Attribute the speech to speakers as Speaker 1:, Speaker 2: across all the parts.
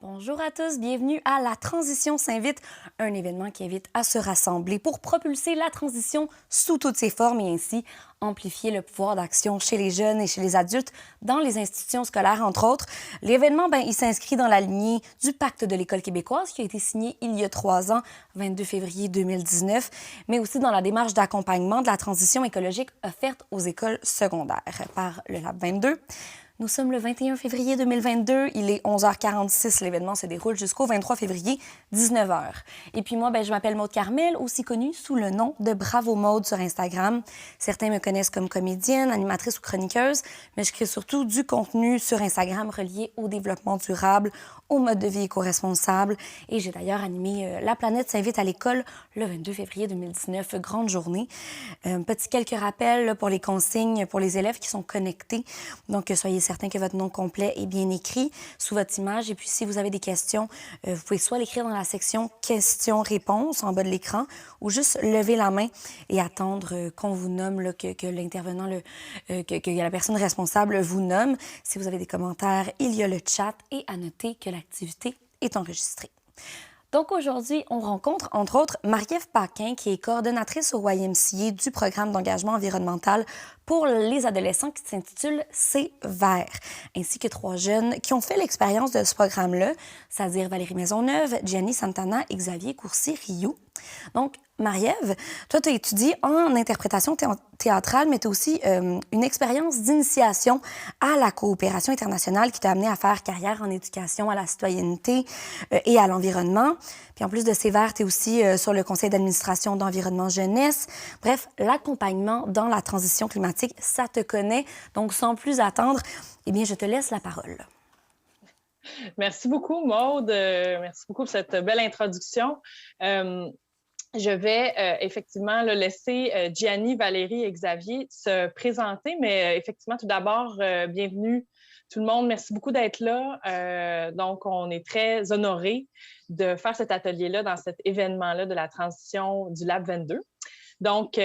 Speaker 1: Bonjour à tous, bienvenue à La Transition s'invite, un événement qui invite à se rassembler pour propulser la transition sous toutes ses formes et ainsi amplifier le pouvoir d'action chez les jeunes et chez les adultes dans les institutions scolaires, entre autres. L'événement, il s'inscrit dans la lignée du Pacte de l'École québécoise qui a été signé il y a 3 ans, 22 février 2019, mais aussi dans la démarche d'accompagnement de la transition écologique offerte aux écoles secondaires par le Lab 22. Nous sommes le 21 février 2022, il est 11h46, l'événement se déroule jusqu'au 23 février, 19h. Et puis moi, je m'appelle Maude Carmel, aussi connue sous le nom de Bravo Maude sur Instagram. Certains me connaissent comme comédienne, animatrice ou chroniqueuse, mais je crée surtout du contenu sur Instagram relié au développement durable, au mode de vie éco-responsable. Et j'ai d'ailleurs animé La planète s'invite à l'école le 22 février 2019, grande journée. Quelques rappels pour les consignes pour les élèves qui sont connectés. Donc, soyez certains que votre nom complet est bien écrit sous votre image. Et puis, si vous avez des questions, vous pouvez soit l'écrire dans la section questions-réponses en bas de l'écran ou juste lever la main et attendre qu'on vous nomme, là, que l'intervenant, que la personne responsable vous nomme. Si vous avez des commentaires, il y a le chat et à noter que l'activité est enregistrée. Donc aujourd'hui, on rencontre entre autres Marie-Ève Paquin, qui est coordonnatrice au YMCA du programme d'engagement environnemental pour les adolescents qui s'intitule C'est vert, ainsi que 3 jeunes qui ont fait l'expérience de ce programme-là, c'est-à-dire Valérie Maisonneuve, Gianni Santana et Xavier Courcy-Rioux. Donc, Marie-Ève, toi, tu as étudié en interprétation théâtrale, mais tu as aussi une expérience d'initiation à la coopération internationale qui t'a amené à faire carrière en éducation à la citoyenneté et à l'environnement. Puis en plus de ces verts, tu es aussi sur le conseil d'administration d'Environnement Jeunesse. Bref, l'accompagnement dans la transition climatique, ça te connaît. Donc, sans plus attendre, eh bien, je te laisse la parole.
Speaker 2: Merci beaucoup, Maude. Merci beaucoup pour cette belle introduction. Je vais effectivement laisser Gianni, Valérie et Xavier se présenter, mais effectivement, tout d'abord, bienvenue tout le monde. Merci beaucoup d'être là. Donc, on est très honorés de faire cet atelier-là dans cet événement-là de la transition du Lab 22. Donc,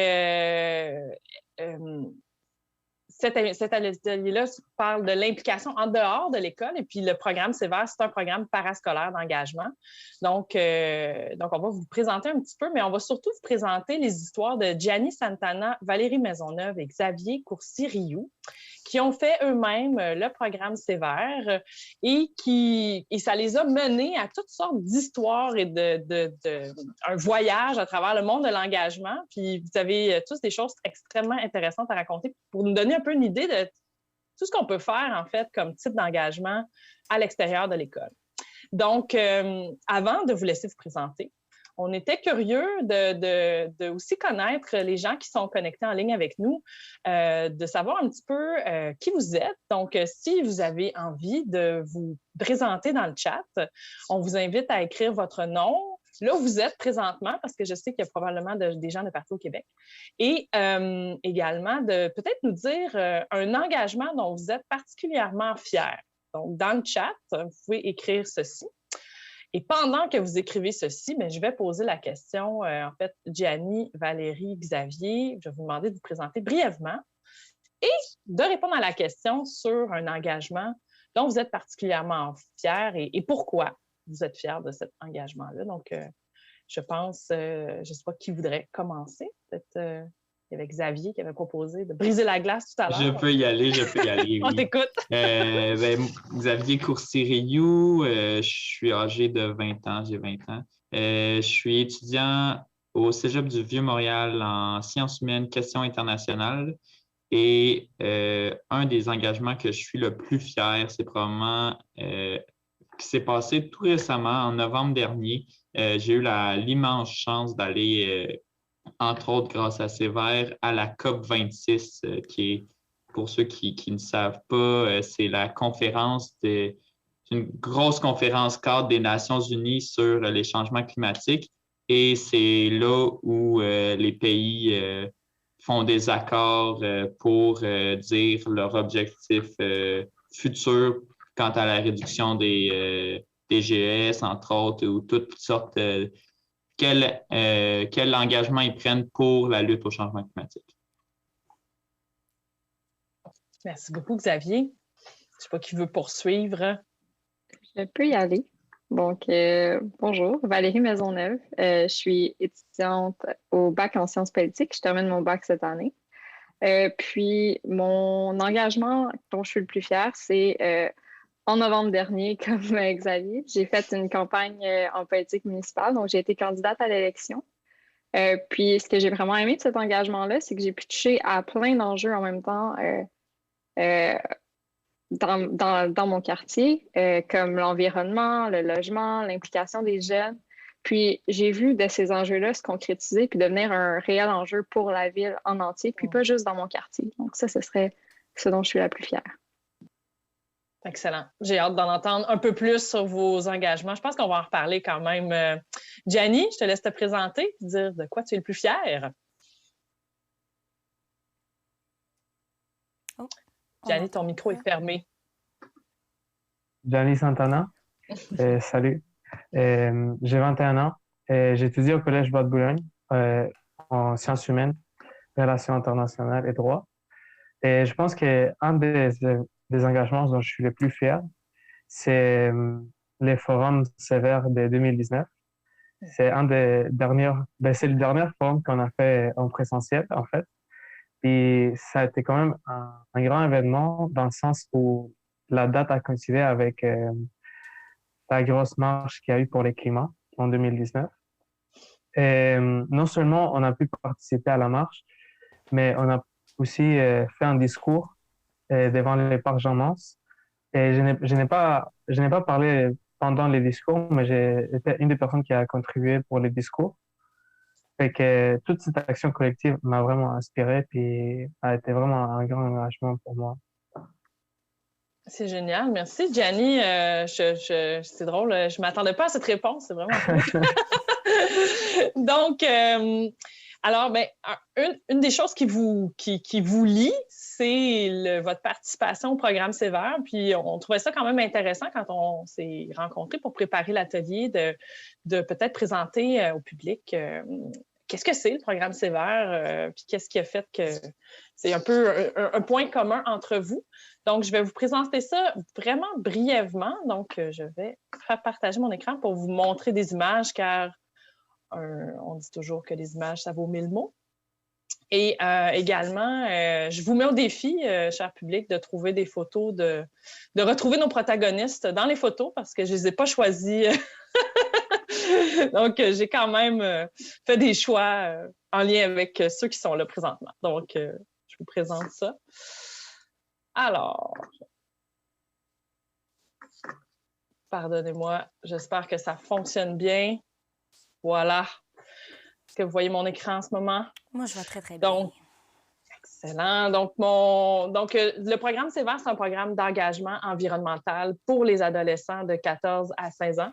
Speaker 2: cet atelier-là parle de l'implication en dehors de l'école et puis le programme C'est vert, c'est un programme parascolaire d'engagement. Donc, on va vous présenter un petit peu, mais on va surtout vous présenter les histoires de Gianni Santana, Valérie Maisonneuve et Xavier Courcy-Rioux, qui ont fait eux-mêmes le programme C'est vert et ça les a menés à toutes sortes d'histoires et un voyage à travers le monde de l'engagement. Puis vous avez tous des choses extrêmement intéressantes à raconter pour nous donner un peu une idée de tout ce qu'on peut faire, en fait, comme type d'engagement à l'extérieur de l'école. Donc, avant de vous laisser vous présenter, on était curieux de aussi connaître les gens qui sont connectés en ligne avec nous, de savoir un petit peu qui vous êtes. Donc, si vous avez envie de vous présenter dans le chat, on vous invite à écrire votre nom, là où vous êtes présentement, parce que je sais qu'il y a probablement des gens de partout au Québec, et également de peut-être nous dire un engagement dont vous êtes particulièrement fier. Donc, dans le chat, vous pouvez écrire ceci. Et pendant que vous écrivez ceci, je vais poser la question, en fait, Gianni, Valérie, Xavier, je vais vous demander de vous présenter brièvement et de répondre à la question sur un engagement dont vous êtes particulièrement fier et pourquoi vous êtes fier de cet engagement-là. Donc, je pense, je ne sais pas qui voudrait commencer, peut-être il y avait Xavier qui avait proposé de briser la glace tout à l'heure.
Speaker 3: Je peux y aller, oui.
Speaker 2: On t'écoute.
Speaker 3: Xavier Courcy-Rioux, je suis âgé de 20 ans, j'ai 20 ans. Je suis étudiant au Cégep du Vieux-Montréal en sciences humaines, questions internationales. Et un des engagements que je suis le plus fier, c'est probablement qui s'est passé tout récemment, en novembre dernier. J'ai eu l'immense chance d'aller entre autres grâce à C'est vert, à la COP26, qui est, pour ceux qui ne savent pas, c'est la conférence une grosse conférence cadre des Nations unies sur les changements climatiques. Et c'est là où les pays font des accords pour dire leur objectif futur quant à la réduction des GES, entre autres, ou toutes sortes quel engagement ils prennent pour la lutte au changement climatique.
Speaker 2: Merci beaucoup, Xavier. Je ne sais pas qui veut poursuivre.
Speaker 4: Je peux y aller. Donc, bonjour, Valérie Maisonneuve. Je suis étudiante au bac en sciences politiques. Je termine mon bac cette année. Puis, mon engagement dont je suis le plus fière, c'est en novembre dernier, comme Xavier, j'ai fait une campagne en politique municipale. Donc, j'ai été candidate à l'élection. Puis, ce que j'ai vraiment aimé de cet engagement-là, c'est que j'ai pu toucher à plein d'enjeux en même temps. Euh, dans mon quartier, comme l'environnement, le logement, l'implication des jeunes. Puis j'ai vu de ces enjeux-là se concrétiser puis devenir un réel enjeu pour la ville en entier, puis pas juste dans mon quartier. Donc ça, ce serait ce dont je suis la plus fière.
Speaker 2: Excellent. J'ai hâte d'en entendre un peu plus sur vos engagements. Je pense qu'on va en reparler quand même. Gianni, je te laisse te présenter, dire de quoi tu es le plus fier.
Speaker 1: Oh,
Speaker 2: Gianni, ton micro est fermé.
Speaker 5: Gianni Santana, salut. J'ai 21 ans et j'étudie au Collège Bois de Boulogne en sciences humaines, relations internationales et droit. Et je pense qu'un des engagements dont je suis le plus fier, c'est les forums sévères de 2019. C'est c'est le dernier forum qu'on a fait en présentiel, en fait. Et ça a été quand même un grand événement dans le sens où la date a coïncidé avec la grosse marche qu'il y a eu pour le climat en 2019. Et non seulement on a pu participer à la marche, mais on a aussi fait un discours devant les parcs Jean-Mance. Et je n'ai pas parlé pendant les discours, mais j'ai été une des personnes qui a contribué pour les discours. Fait que toute cette action collective m'a vraiment inspiré puis a été vraiment un grand engagement pour moi.
Speaker 2: C'est génial. Merci, Gianni. C'est drôle. Je ne m'attendais pas à cette réponse. C'est vraiment cool. Donc, alors, ben, une des choses qui vous lie, c'est votre participation au programme Sévère. Puis, on trouvait ça quand même intéressant quand on s'est rencontrés pour préparer l'atelier de peut-être présenter au public qu'est-ce que c'est le programme Sévère, puis qu'est-ce qui a fait que c'est un peu un point commun entre vous. Donc, je vais vous présenter ça vraiment brièvement. Donc, je vais faire partager mon écran pour vous montrer des images, car on dit toujours que les images, ça vaut 1000 mots. Et également, je vous mets au défi, cher public, de trouver des photos, de retrouver nos protagonistes dans les photos, parce que je ne les ai pas choisis. Donc, j'ai quand même fait des choix en lien avec ceux qui sont là présentement. Donc, je vous présente ça. Alors, pardonnez-moi, j'espère que ça fonctionne bien. Voilà. Est-ce que vous voyez mon écran en ce moment?
Speaker 1: Moi, je vois très, très bien.
Speaker 2: Donc, excellent. Donc, le programme Sévère, c'est un programme d'engagement environnemental pour les adolescents de 14 à 16 ans.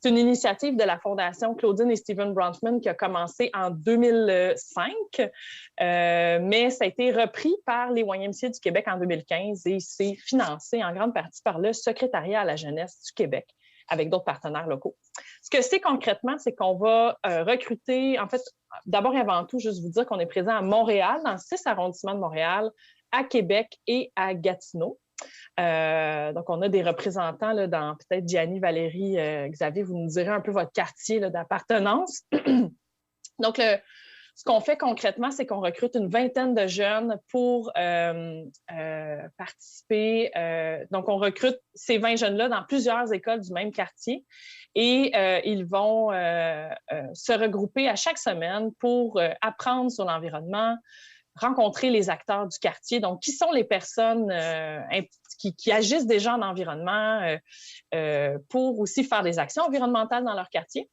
Speaker 2: C'est une initiative de la Fondation Claudine et Stephen Bronfman qui a commencé en 2005, mais ça a été repris par les YMCA du Québec en 2015 et c'est financé en grande partie par le Secrétariat à la jeunesse du Québec avec d'autres partenaires locaux. Ce que c'est concrètement, c'est qu'on va recruter, en fait, d'abord et avant tout, juste vous dire qu'on est présent à Montréal, dans 6 arrondissements de Montréal, à Québec et à Gatineau. Donc, on a des représentants là, dans peut-être Gianni, Valérie, Xavier, vous nous direz un peu votre quartier là, d'appartenance. Donc, ce qu'on fait concrètement, c'est qu'on recrute une vingtaine de jeunes pour participer. Donc, on recrute ces 20 jeunes-là dans plusieurs écoles du même quartier et ils vont se regrouper à chaque semaine pour apprendre sur l'environnement, rencontrer les acteurs du quartier. Donc, qui sont les personnes qui agissent déjà en environnement pour aussi faire des actions environnementales dans leur quartier.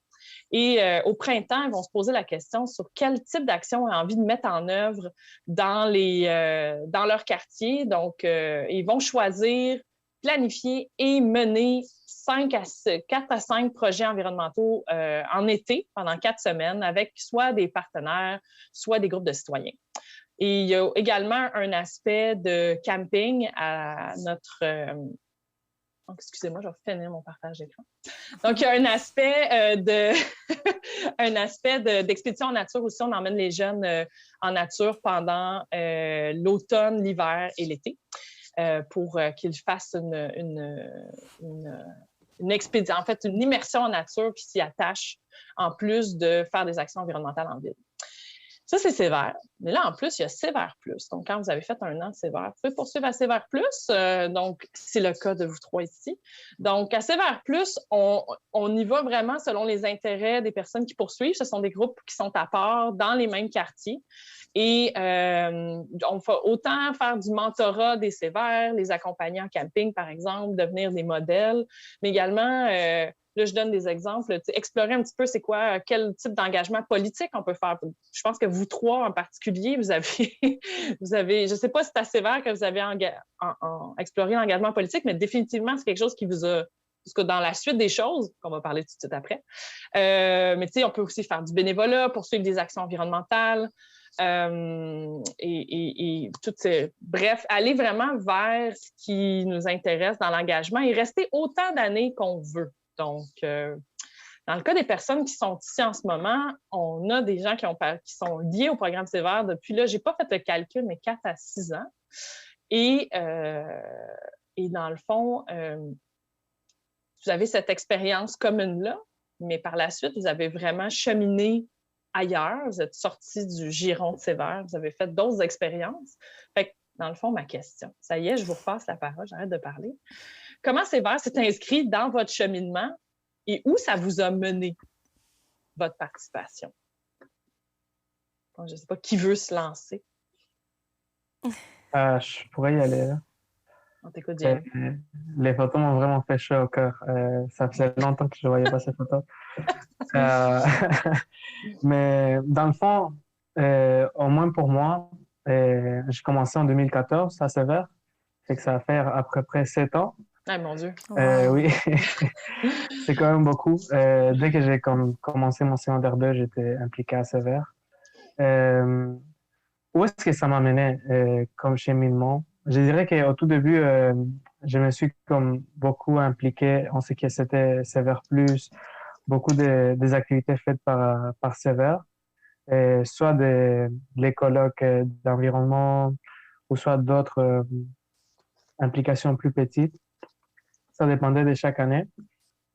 Speaker 2: Et au printemps, ils vont se poser la question sur quel type d'action on a envie de mettre en œuvre dans leur quartier. Donc, ils vont choisir, planifier et mener 4 à 5 projets environnementaux en été, pendant 4 semaines, avec soit des partenaires, soit des groupes de citoyens. Et il y a également un aspect de camping à notre... excusez-moi, je vais finir mon partage d'écran. Donc, il y a un aspect d'expédition en nature aussi. On emmène les jeunes en nature pendant l'automne, l'hiver et l'été pour qu'ils fassent en fait, une immersion en nature qui s'y attache, en plus de faire des actions environnementales en ville. Ça, c'est Sévère. Mais là, en plus, il y a Sévère Plus. Donc, quand vous avez fait un an de Sévère, vous pouvez poursuivre à Sévère Plus. Donc, c'est le cas de vous trois ici. Donc, à Sévère Plus, on y va vraiment selon les intérêts des personnes qui poursuivent. Ce sont des groupes qui sont à part dans les mêmes quartiers. Et on va autant faire du mentorat des sévères, les accompagner en camping, par exemple, devenir des modèles, mais également, là, je donne des exemples, explorer un petit peu c'est quoi, quel type d'engagement politique on peut faire. Je pense que vous trois en particulier, vous avez je ne sais pas si c'est à sévère que vous avez exploré l'engagement politique, mais définitivement, c'est quelque chose qui vous a parce que dans la suite des choses, qu'on va parler tout de suite après. Mais tu sais, on peut aussi faire du bénévolat, poursuivre des actions environnementales. Et toutes ces... Bref, aller vraiment vers ce qui nous intéresse dans l'engagement et rester autant d'années qu'on veut. Donc, dans le cas des personnes qui sont ici en ce moment, on a des gens qui sont liés au programme Sévère depuis, là, je n'ai pas fait le calcul, mais 4 à 6 ans. Et dans le fond, vous avez cette expérience commune-là, mais par la suite, vous avez vraiment cheminé ailleurs, vous êtes sorti du giron de Sévère, vous avez fait d'autres expériences. Fait que, dans le fond, ma question, ça y est, je vous repasse la parole, j'arrête de parler. Comment Sévère s'est inscrit dans votre cheminement et où ça vous a mené, votre participation? Bon, je ne sais pas qui veut se lancer.
Speaker 5: Je pourrais y aller, là.
Speaker 2: On t'écoute, Jenny.
Speaker 5: Les photos m'ont vraiment fait chaud au cœur. Ça faisait longtemps que je ne voyais pas ces photos. Mais dans le fond, au moins pour moi, j'ai commencé en 2014 à Sévère. Fait que ça va faire à peu près 7 ans.
Speaker 2: Ah, mon Dieu.
Speaker 1: Wow.
Speaker 5: Oui, c'est quand même beaucoup. Dès que j'ai commencé mon secondaire 2, j'étais impliqué à Sévère. Où est-ce que ça m'a mené comme cheminement? Je dirais qu'au tout début, je me suis comme beaucoup impliqué en ce que c'était Sévère Plus, beaucoup des activités faites par Sévère, soit les colloques d'environnement ou soit d'autres implications plus petites. Ça dépendait de chaque année.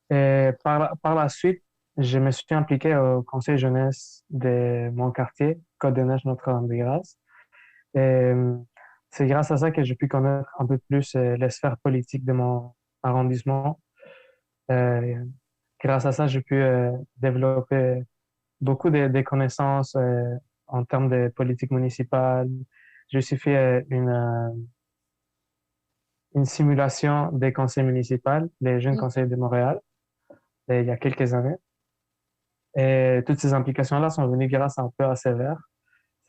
Speaker 5: Et par la suite, je me suis impliqué au conseil jeunesse de mon quartier, Côte-des-Neiges, Notre-Dame-des-Grâces. Et c'est grâce à ça que j'ai pu connaître un peu plus les sphères politiques de mon arrondissement. Grâce à ça, j'ai pu développer beaucoup de connaissances en termes de politique municipale. J'ai aussi fait une simulation des conseils municipaux, les jeunes conseils de Montréal, il y a quelques années. Et toutes ces implications-là sont venues grâce un peu à Sévère.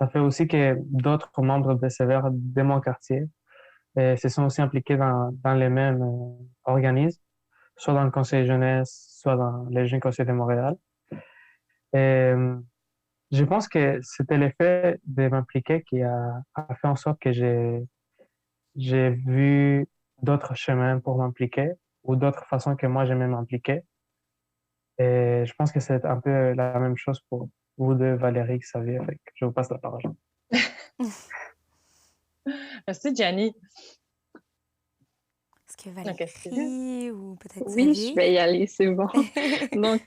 Speaker 5: Ça fait aussi que d'autres membres de Sévère de mon quartier se sont aussi impliqués dans les mêmes organismes, soit dans le conseil jeunesse, soit dans les jeunes conseils de Montréal. Et je pense que c'était l'effet de m'impliquer qui a fait en sorte que j'ai vu d'autres chemins pour m'impliquer ou d'autres façons que moi j'aimais m'impliquer. Et je pense que c'est un peu la même chose pour vous deux, Valérie, Xavier. Fait que je vous passe la parole.
Speaker 2: Merci, Jenny.
Speaker 1: Est-ce que Valérie ou peut-être
Speaker 4: Oui,
Speaker 1: Xavier?
Speaker 4: je vais y aller, c'est bon. Donc,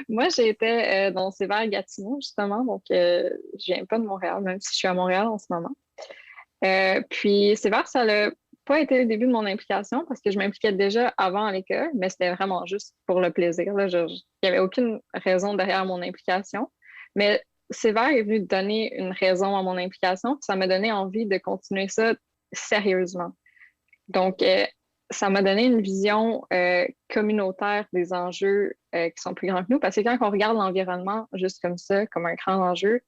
Speaker 4: moi, j'ai été dans Sévère-Gatineau, justement. Donc, je viens pas de Montréal, même si je suis à Montréal en ce moment. Puis, Sévère, ça n'a pas été le début de mon implication parce que je m'impliquais déjà avant à l'école, mais c'était vraiment juste pour le plaisir. Là. Il n'y avait aucune raison derrière mon implication. Mais Sévère est venu donner une raison à mon implication. Ça m'a donné envie de continuer ça sérieusement. Donc, ça m'a donné une vision communautaire des enjeux qui sont plus grands que nous. Parce que quand on regarde l'environnement juste comme ça, comme un grand enjeu,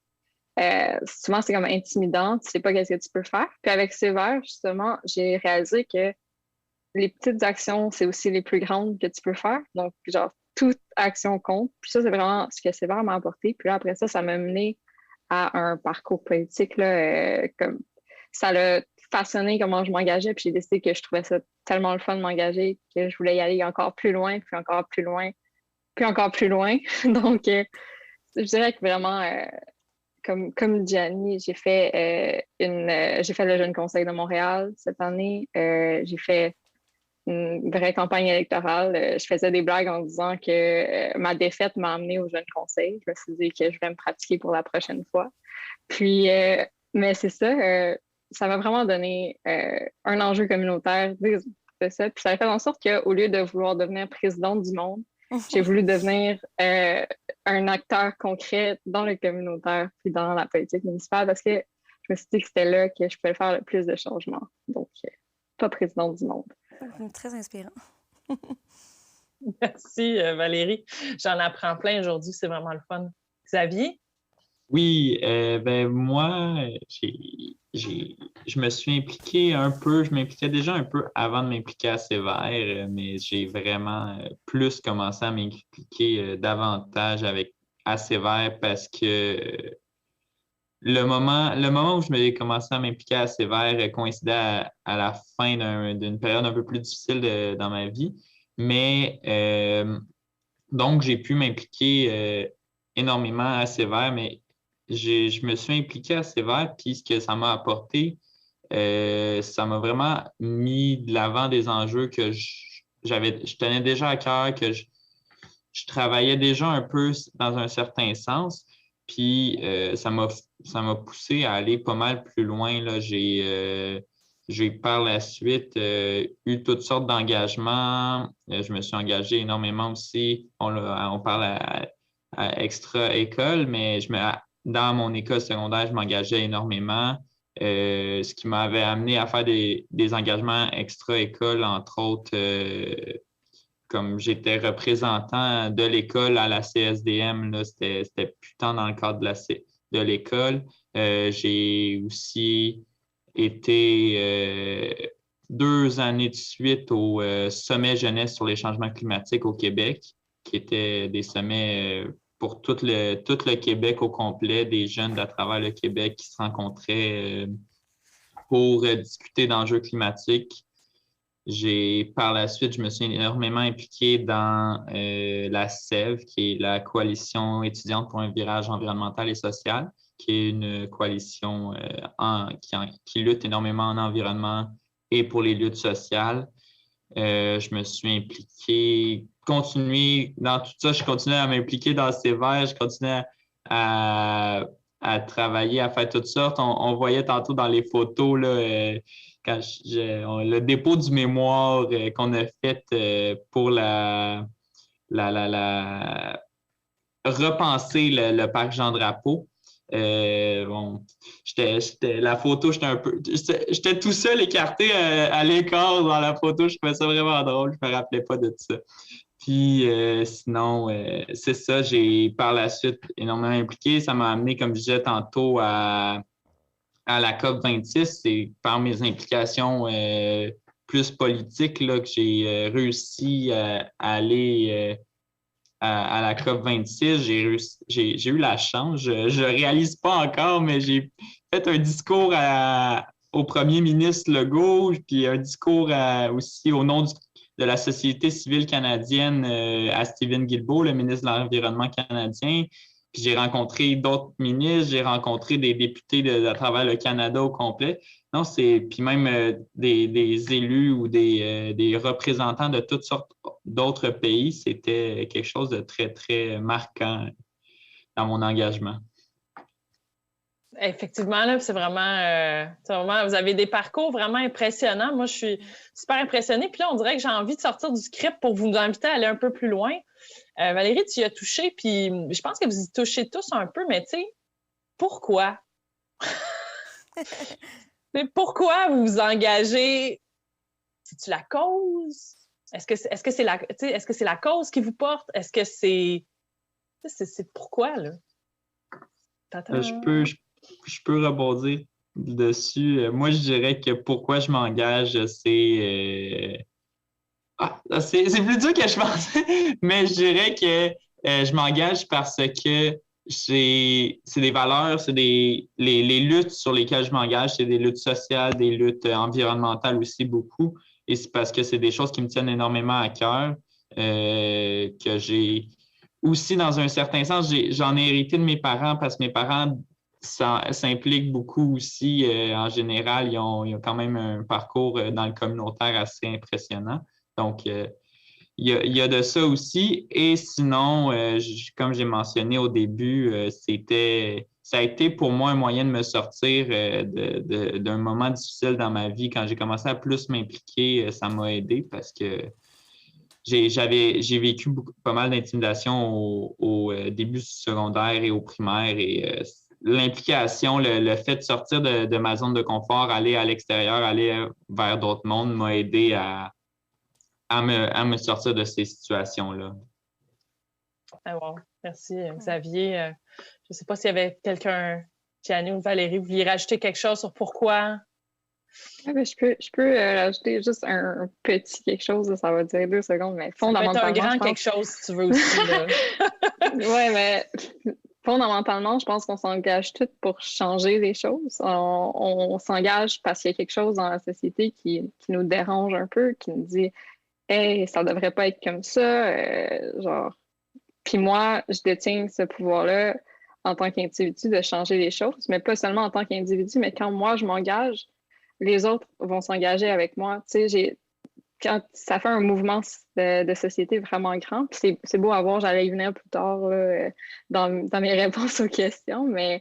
Speaker 4: souvent c'est comme intimidant, tu sais pas qu'est-ce que tu peux faire. Puis avec Sévère, justement, j'ai réalisé que les petites actions, c'est aussi les plus grandes que tu peux faire. Donc, genre, toute action compte. Puis ça, c'est vraiment ce que Sévère m'a apporté. Puis là, après ça m'a mené à un parcours politique, là, comme ça l'a façonné comment je m'engageais. Puis j'ai décidé que je trouvais ça tellement le fun de m'engager que je voulais y aller encore plus loin, puis encore plus loin, puis encore plus loin. Donc, je dirais que vraiment... Comme Gianni, j'ai fait le Jeune Conseil de Montréal cette année. J'ai fait une vraie campagne électorale. Je faisais des blagues en disant que ma défaite m'a amenée au Jeune Conseil. Je me suis dit que je vais me pratiquer pour la prochaine fois. Puis, mais c'est ça, ça m'a vraiment donné un enjeu communautaire. C'est ça. Puis ça a fait en sorte qu'au lieu de vouloir devenir présidente du monde, j'ai voulu devenir un acteur concret dans le communautaire puis dans la politique municipale parce que je me suis dit que c'était là que je pouvais faire le plus de changements. Donc, pas présidente du monde.
Speaker 1: Très inspirant.
Speaker 2: Merci, Valérie. J'en apprends plein aujourd'hui. C'est vraiment le fun. Xavier?
Speaker 3: Oui, ben moi, je me suis impliqué un peu, je m'impliquais déjà un peu avant de m'impliquer à Sévère, mais j'ai vraiment plus commencé à m'impliquer davantage à Sévère parce que le moment où je m'ai commencé à m'impliquer à Sévère coïncidait à la fin d'une période un peu plus difficile dans ma vie, mais donc j'ai pu m'impliquer énormément à Sévère, mais je me suis impliqué à Sévère, puis ce que ça m'a apporté, ça m'a vraiment mis de l'avant des enjeux que je tenais déjà à cœur, que je travaillais déjà un peu dans un certain sens, puis ça m'a poussé à aller pas mal plus loin, là. J'ai par la suite eu toutes sortes d'engagements. Je me suis engagé énormément aussi. On parle à extra-école, mais dans mon école secondaire, je m'engageais énormément, ce qui m'avait amené à faire des engagements extra-école, entre autres, comme j'étais représentant de l'école à la CSDM, là, c'était plus tant dans le cadre de l'école. J'ai aussi été 2 années de suite au sommet jeunesse sur les changements climatiques au Québec, qui étaient des sommets pour tout le Québec au complet, des jeunes à travers le Québec qui se rencontraient pour discuter d'enjeux climatiques. Par la suite, je me suis énormément impliqué dans la SEV, qui est la Coalition étudiante pour un virage environnemental et social, qui est une coalition qui lutte énormément en environnement et pour les luttes sociales. Je me suis impliqué, continué dans tout ça, je continuais à m'impliquer dans Sévère, je continuais à travailler, à faire toutes sortes. On voyait tantôt dans les photos, là, quand le dépôt du mémoire qu'on a fait pour repenser le parc Jean-Drapeau. La photo, j'étais tout seul écarté à l'écart dans la photo. Je trouvais ça vraiment drôle. Je me rappelais pas de ça. Puis sinon, c'est ça, j'ai par la suite énormément impliqué. Ça m'a amené, comme je disais tantôt, à la COP26. C'est par mes implications plus politiques là, que j'ai réussi à aller à la COP26. J'ai eu la chance, je ne réalise pas encore, mais j'ai fait un discours au premier ministre Legault, puis un discours aussi au nom de la société civile canadienne à Stephen Guilbeault, le ministre de l'Environnement canadien. Puis j'ai rencontré d'autres ministres, j'ai rencontré des députés à travers le Canada au complet. Non, puis même des élus ou des représentants de toutes sortes d'autres pays. C'était quelque chose de très, très marquant dans mon engagement.
Speaker 2: Effectivement, là, c'est vraiment, vous avez des parcours vraiment impressionnants. Moi, je suis super impressionnée. Puis là, on dirait que j'ai envie de sortir du script pour vous inviter à aller un peu plus loin. Valérie, tu y as touché, puis je pense que vous y touchez tous un peu, mais tu sais, pourquoi? Pourquoi vous vous engagez? C'est-tu la cause? Est-ce que c'est la cause qui vous porte? Est-ce que c'est pourquoi, là?
Speaker 3: Je peux rebondir dessus. Moi, je dirais que pourquoi je m'engage, c'est plus dur que je pensais, mais je dirais que je m'engage parce que c'est des valeurs, c'est les luttes sur lesquelles je m'engage, c'est des luttes sociales, des luttes environnementales aussi beaucoup. Et c'est parce que c'est des choses qui me tiennent énormément à cœur, que j'ai aussi, dans un certain sens, j'en ai hérité de mes parents parce que mes parents s'impliquent beaucoup aussi. En général, ils ont quand même un parcours dans le communautaire assez impressionnant. Donc, il y a de ça aussi. Et sinon, comme j'ai mentionné au début, ça a été pour moi un moyen de me sortir d'un moment difficile dans ma vie. Quand j'ai commencé à plus m'impliquer, ça m'a aidé parce que j'ai vécu pas mal d'intimidation au début du secondaire et au primaire. Et l'implication, le fait de sortir de ma zone de confort, aller à l'extérieur, aller vers d'autres mondes m'a aidé à me sortir de ces situations-là.
Speaker 2: Ah wow. Merci, Xavier. Je ne sais pas s'il y avait quelqu'un, Gianni ou Valérie, vous vouliez rajouter quelque chose sur pourquoi?
Speaker 4: Ben, je peux rajouter juste un petit quelque chose, là, ça va durer 2 secondes, mais fondamentalement.
Speaker 2: Ça peut être un grand quelque chose si tu veux aussi.
Speaker 4: Oui, mais fondamentalement, je pense qu'on s'engage toutes pour changer les choses. On s'engage parce qu'il y a quelque chose dans la société qui nous dérange un peu, qui nous dit hey, ça devrait pas être comme ça. Genre. Puis moi, je détiens ce pouvoir-là en tant qu'individu de changer les choses, mais pas seulement en tant qu'individu, mais quand moi je m'engage, les autres vont s'engager avec moi. Tu sais, quand ça fait un mouvement de société vraiment grand, puis c'est beau à voir, j'allais y venir plus tard là, dans mes réponses aux questions, mais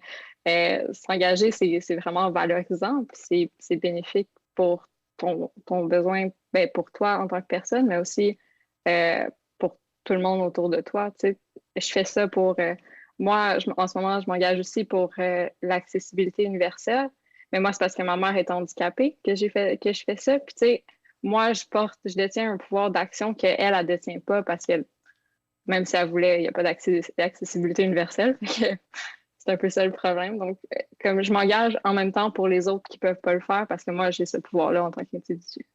Speaker 4: s'engager, c'est vraiment valorisant, puis c'est bénéfique pour ton besoin, ben, pour toi en tant que personne, mais aussi pour tout le monde autour de toi. Tu sais. Je fais ça pour... moi, en ce moment, je m'engage aussi pour l'accessibilité universelle, mais moi, c'est parce que ma mère est handicapée que je fais ça. Puis, tu sais, moi, je détiens un pouvoir d'action qu'elle ne détient pas parce que même si elle voulait, il n'y a pas d'accessibilité universelle. C'est un peu ça le problème. Donc, comme je m'engage en même temps pour les autres qui ne peuvent pas le faire parce que moi, j'ai ce pouvoir-là en tant qu'individu.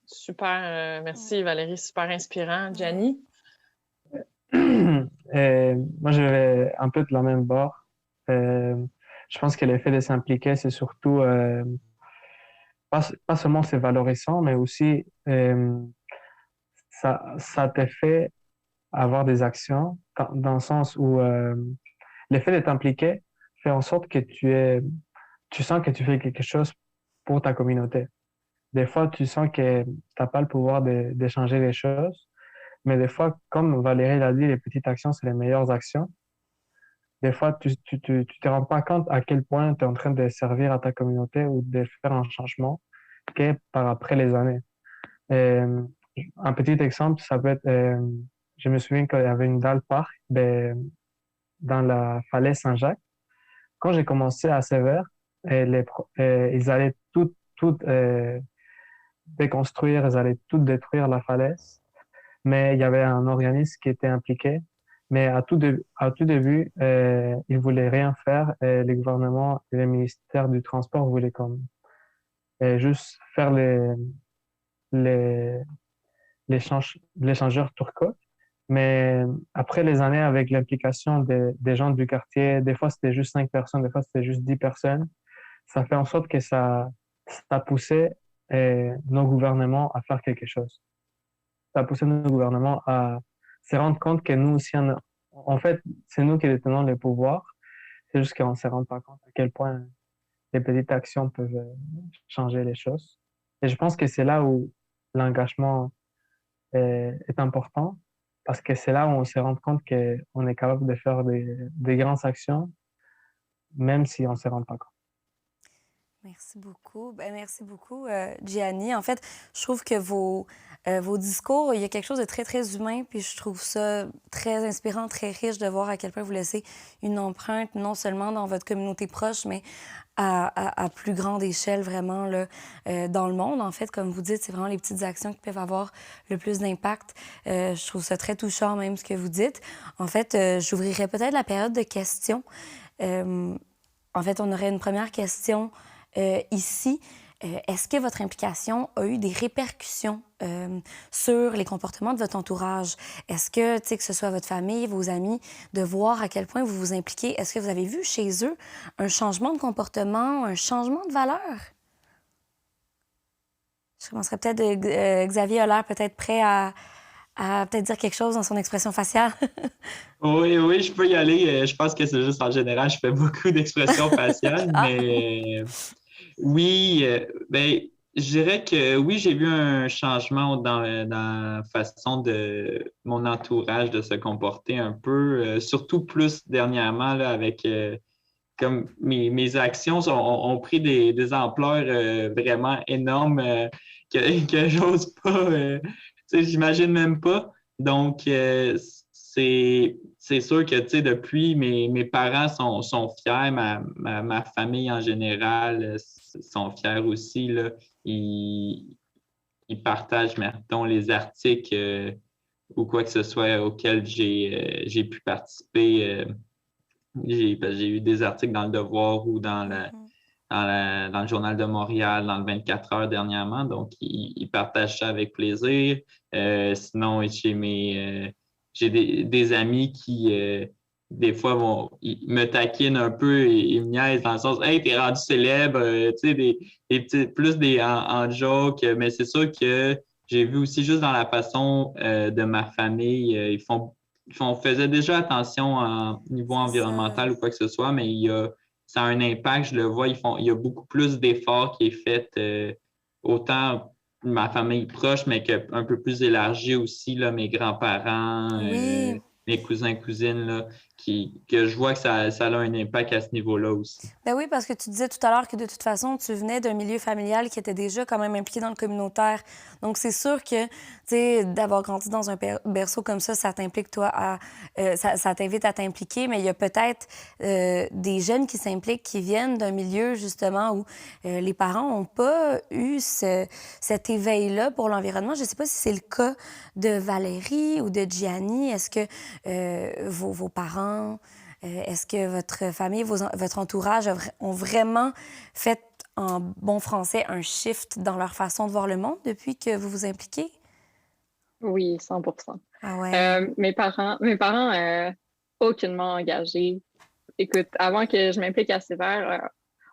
Speaker 2: Super. Merci, Valérie. Super inspirant. Gianni?
Speaker 5: Moi, je vais un peu de la même bord. Je pense que l'effet de s'impliquer, c'est surtout, pas seulement c'est valorisant, mais aussi ça te fait avoir des actions dans le sens où l'effet de t'impliquer fait en sorte que tu sens que tu fais quelque chose pour ta communauté. Des fois, tu sens que tu n'as pas le pouvoir de changer les choses, mais des fois, comme Valérie l'a dit, les petites actions, c'est les meilleures actions. Des fois, tu te rends pas compte à quel point tu es en train de servir à ta communauté ou de faire un changement que par après les années. Un petit exemple, ça peut être, je me souviens qu'il y avait une dalle parc dans la falaise Saint-Jacques. Quand j'ai commencé à Sévère, ils allaient tout déconstruire, ils allaient tout détruire la falaise. Mais il y avait un organisme qui était impliqué. Mais à tout début, ils ne voulaient rien faire. Et le gouvernement et le ministère du Transport voulaient juste faire l'échangeur turco. Mais après les années, avec l'implication des gens du quartier, des fois c'était juste 5 personnes, des fois c'était juste 10 personnes, ça fait en sorte que ça poussait nos gouvernements à faire quelque chose. Ça a poussé nos gouvernements à se rendre compte que nous aussi, en fait, c'est nous qui détenons le pouvoir. C'est juste qu'on ne se rend pas compte à quel point les petites actions peuvent changer les choses. Et je pense que c'est là où l'engagement est important, parce que c'est là où on se rend compte qu'on est capable de faire des grandes actions, même si on ne se rend pas compte.
Speaker 1: Merci beaucoup. Merci beaucoup, Gianni. En fait, je trouve que vos discours, il y a quelque chose de très, très humain, puis je trouve ça très inspirant, très riche de voir à quel point vous laissez une empreinte, non seulement dans votre communauté proche, mais à plus grande échelle, vraiment, là, dans le monde. En fait, comme vous dites, c'est vraiment les petites actions qui peuvent avoir le plus d'impact. Je trouve ça très touchant, même, ce que vous dites. En fait, j'ouvrirais peut-être la période de questions. En fait, on aurait une première question ici. Est-ce que votre implication a eu des répercussions sur les comportements de votre entourage? Est-ce que, tu sais, que ce soit votre famille, vos amis, de voir à quel point vous vous impliquez, est-ce que vous avez vu chez eux un changement de comportement, un changement de valeur? Je commencerais peut-être, Xavier a l'air peut-être prêt à peut-être dire quelque chose dans son expression faciale.
Speaker 3: Oui, je peux y aller. Je pense que c'est juste en général, je fais beaucoup d'expressions faciales, mais oui, Je dirais que oui, j'ai vu un changement dans la façon de mon entourage de se comporter un peu, surtout plus dernièrement là, avec comme mes actions ont pris des ampleurs vraiment énormes que j'ose pas, tu sais, j'imagine même pas. Donc, c'est sûr que, tu sais, depuis, mes parents sont fiers, ma famille en général sont fiers aussi, là. Ils, ils partagent, mettons, les articles ou quoi que ce soit auxquels j'ai pu participer. Parce que j'ai eu des articles dans Le Devoir ou dans le Journal de Montréal, dans le 24 heures dernièrement. Donc, ils partagent ça avec plaisir. Sinon, j'ai des amis qui, des fois, ils me taquinent un peu et ils me niaisent dans le sens, hey, t'es rendu célèbre, tu sais, des petits, plus en joke. Mais c'est sûr que j'ai vu aussi juste dans la façon de ma famille, on faisait déjà attention au niveau
Speaker 1: C'est ça.
Speaker 3: environnemental ou quoi que ce soit, mais ça a un impact, je le vois, il y a beaucoup plus d'efforts qui est fait, autant ma famille proche, mais un peu plus élargi aussi, là, mes grands-parents,
Speaker 1: Oui.
Speaker 3: mes cousins, cousines, là, que je vois que ça a un impact à ce niveau-là aussi.
Speaker 1: Ben oui, parce que tu disais tout à l'heure que de toute façon, tu venais d'un milieu familial qui était déjà quand même impliqué dans le communautaire. Donc, c'est sûr que, tu sais, d'avoir grandi dans un berceau comme ça t'implique, toi, ça t'invite à t'impliquer, mais il y a peut-être des jeunes qui s'impliquent, qui viennent d'un milieu, justement, où les parents n'ont pas eu cet éveil-là pour l'environnement. Je ne sais pas si c'est le cas de Valérie ou de Gianni. Est-ce que vos parents... est-ce que votre famille, votre entourage ont vraiment fait, en bon français, un shift dans leur façon de voir le monde depuis que vous vous impliquez?
Speaker 4: Oui, 100%.
Speaker 1: Ah ouais.
Speaker 4: Mes parents, aucunement engagés. Écoute, avant que je m'implique à Sévère,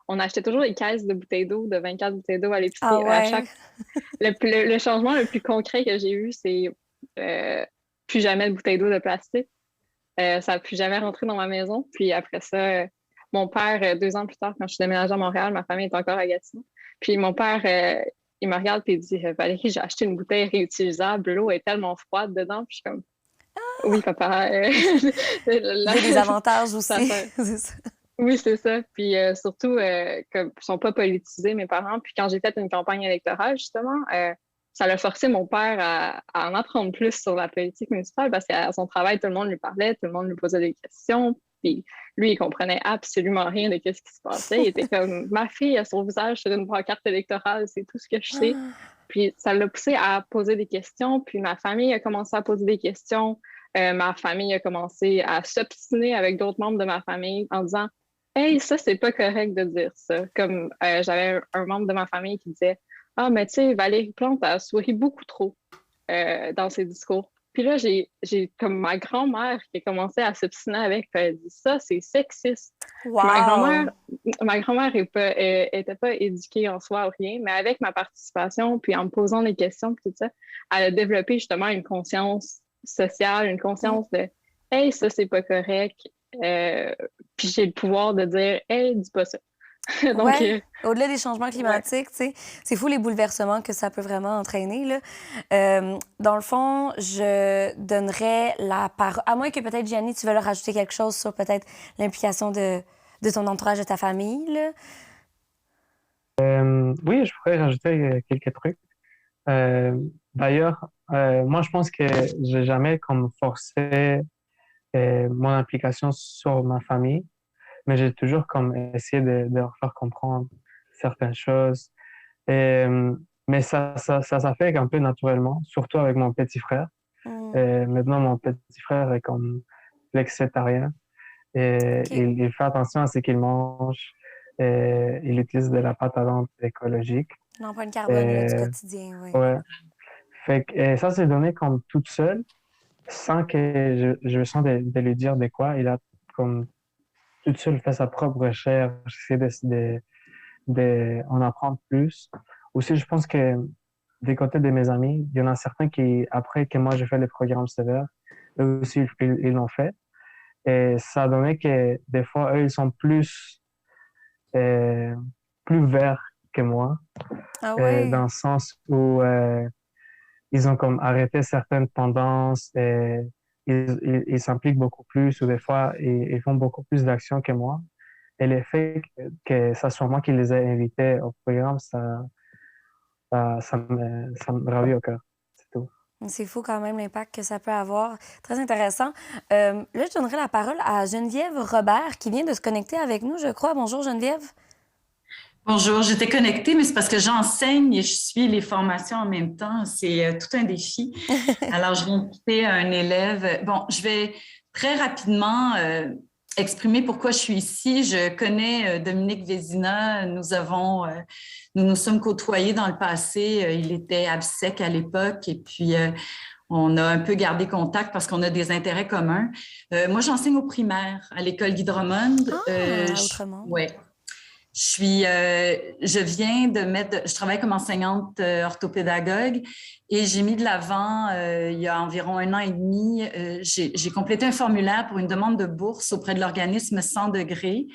Speaker 4: on achetait toujours des caisses de bouteilles d'eau, de 24 bouteilles d'eau à
Speaker 1: Ah
Speaker 4: l'épicerie.
Speaker 1: ouais.
Speaker 4: Le changement le plus concret que j'ai eu, c'est euh, plus jamais de bouteilles d'eau de plastique. Ça n'a plus jamais rentré dans ma maison. Puis après ça, mon père, 2 ans plus tard, quand je suis déménagée à Montréal, ma famille est encore à Gatineau. Puis mon père, il me regarde et il dit Valérie, j'ai acheté une bouteille réutilisable, l'eau est tellement froide dedans. Puis je suis comme oui, papa.
Speaker 1: Il y a des avantages
Speaker 4: ça,
Speaker 1: aussi.
Speaker 4: ça-
Speaker 1: C'est ça.
Speaker 4: oui, c'est ça. Puis surtout, comme ils sont pas politisés, mes parents. Puis quand j'ai fait une campagne électorale, justement, ça a forcé mon père à en apprendre plus sur la politique municipale parce qu'à son travail, tout le monde lui parlait, tout le monde lui posait des questions. Puis lui, il comprenait absolument rien de ce qui se passait. Il était comme, ma fille a son visage sur une pancarte électorale, c'est tout ce que je sais. Puis ça l'a poussé à poser des questions. Puis ma famille a commencé à poser des questions. Ma famille a commencé à s'obstiner avec d'autres membres de ma famille en disant hey, ça, c'est pas correct de dire ça. Comme j'avais un membre de ma famille qui disait ah, mais tu sais, Valérie Plante a souri beaucoup trop dans ses discours. Puis là, j'ai comme ma grand-mère qui a commencé à s'obstiner avec, puis elle dit ça, c'est sexiste. Puis
Speaker 1: Wow!
Speaker 4: ma grand-mère était pas éduquée en soi ou rien, mais avec ma participation, puis en me posant des questions, puis tout ça, elle a développé justement une conscience sociale, une conscience de hey, ça, c'est pas correct. Euh, puis j'ai le pouvoir de dire hey, dis pas ça. Donc,
Speaker 1: Ouais, au-delà des changements
Speaker 4: ouais.
Speaker 1: climatiques, tu sais, c'est fou les bouleversements que ça peut vraiment entraîner, là. Dans le fond, je donnerais la parole... À moins que peut-être, Gianni, tu veux leur rajouter quelque chose sur peut-être l'implication de ton entourage, de ta famille, là.
Speaker 5: Oui, je pourrais rajouter quelques trucs. Euh, D'ailleurs, moi, je pense que j'ai jamais comme forcé mon implication sur ma famille, mais j'ai toujours comme essayé de leur faire comprendre certaines choses. Euh, mais ça fait un peu naturellement, surtout avec mon petit frère.
Speaker 1: Hmm,
Speaker 5: Maintenant, mon petit frère est comme flexitarien et
Speaker 1: OK.
Speaker 5: il fait attention à ce qu'il mange. Et il utilise de la pâte à dents écologique.
Speaker 1: L'empreinte carbone, là, du
Speaker 5: Euh,
Speaker 1: quotidien, oui.
Speaker 5: ouais. Fait que ça, c'est donné comme toute seule, sans que je sens de lui dire de quoi. Il a comme toute seule fait sa propre recherche, essayer de en apprendre plus. Aussi, je pense que des côtés de mes amis, il y en a certains qui, après que moi j'ai fait les programmes sévères, eux aussi, ils l'ont fait. Et ça a donné que des fois, eux, ils sont euh, plus verts que moi,
Speaker 1: Ah ouais.
Speaker 5: dans le sens où ils ont comme arrêté certaines tendances et ils s'impliquent beaucoup plus ou des fois ils font beaucoup plus d'actions que moi. Et le fait que ça soit moi qui les ai invités au programme, ça me ravit au cœur. C'est tout.
Speaker 1: C'est fou quand même l'impact que ça peut avoir. Très intéressant. Là, je donnerai la parole à Geneviève Robert qui vient de se connecter avec nous, je crois. Bonjour Geneviève.
Speaker 6: Bonjour, j'étais connectée, mais c'est parce que j'enseigne et je suis les formations en même temps. C'est tout un défi. Alors, je viens quitter un élève. Bon, je vais très rapidement exprimer pourquoi je suis ici. Je connais Dominique Vézina. Nous nous sommes côtoyés dans le passé. Il était ABSEC à l'époque et puis on a un peu gardé contact parce qu'on a des intérêts communs. Moi, j'enseigne au primaire à l'école Guy Drummond.
Speaker 1: Autrement.
Speaker 6: Ouais. Je travaille comme enseignante orthopédagogue et j'ai mis de l'avant, il y a environ 1 an et demi, j'ai complété un formulaire pour une demande de bourse auprès de l'organisme 100 degrés.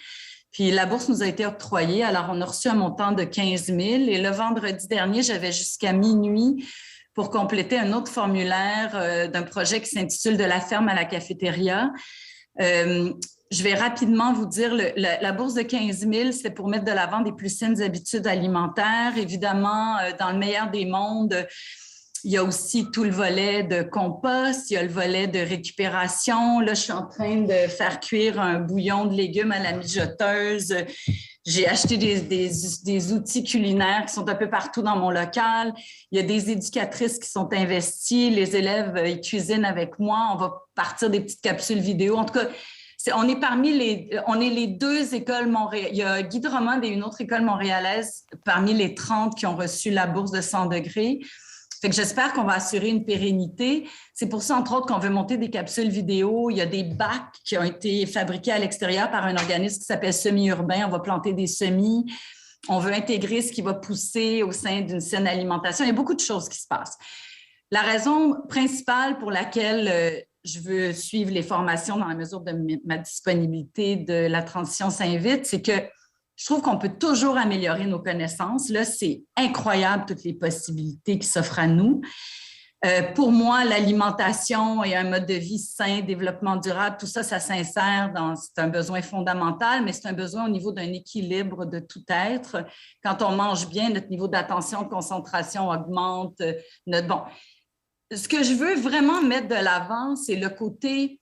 Speaker 6: Puis la bourse nous a été octroyée, alors on a reçu un montant de 15 000 et le vendredi dernier, j'avais jusqu'à minuit pour compléter un autre formulaire d'un projet qui s'intitule « De la ferme à la cafétéria ». Je vais rapidement vous dire, la bourse de 15 000, c'est pour mettre de l'avant des plus saines habitudes alimentaires. Évidemment, dans le meilleur des mondes, il y a aussi tout le volet de compost, il y a le volet de récupération. Là, je suis en train de faire cuire un bouillon de légumes à la mijoteuse. J'ai acheté des outils culinaires qui sont un peu partout dans mon local. Il y a des éducatrices qui sont investies. Les élèves, ils cuisinent avec moi. On va partir des petites capsules vidéo. En tout cas, on est les 2 écoles montréalaises. Il y a Guy Drummond et une autre école montréalaise parmi les 30 qui ont reçu la bourse de 100 degrés. Fait que j'espère qu'on va assurer une pérennité. C'est pour ça, entre autres, qu'on veut monter des capsules vidéo. Il y a des bacs qui ont été fabriqués à l'extérieur par un organisme qui s'appelle Semi-Urbain. On va planter des semis. On veut intégrer ce qui va pousser au sein d'une saine alimentation. Il y a beaucoup de choses qui se passent. La raison principale pour laquelle je veux suivre les formations dans la mesure de ma disponibilité de la transition s'invite, c'est que je trouve qu'on peut toujours améliorer nos connaissances. Là, c'est incroyable toutes les possibilités qui s'offrent à nous. Pour moi, l'alimentation et un mode de vie sain, développement durable, tout ça, ça s'insère c'est un besoin fondamental, mais c'est un besoin au niveau d'un équilibre de tout être. Quand on mange bien, notre niveau d'attention, de concentration augmente. Ce que je veux vraiment mettre de l'avant, c'est le côté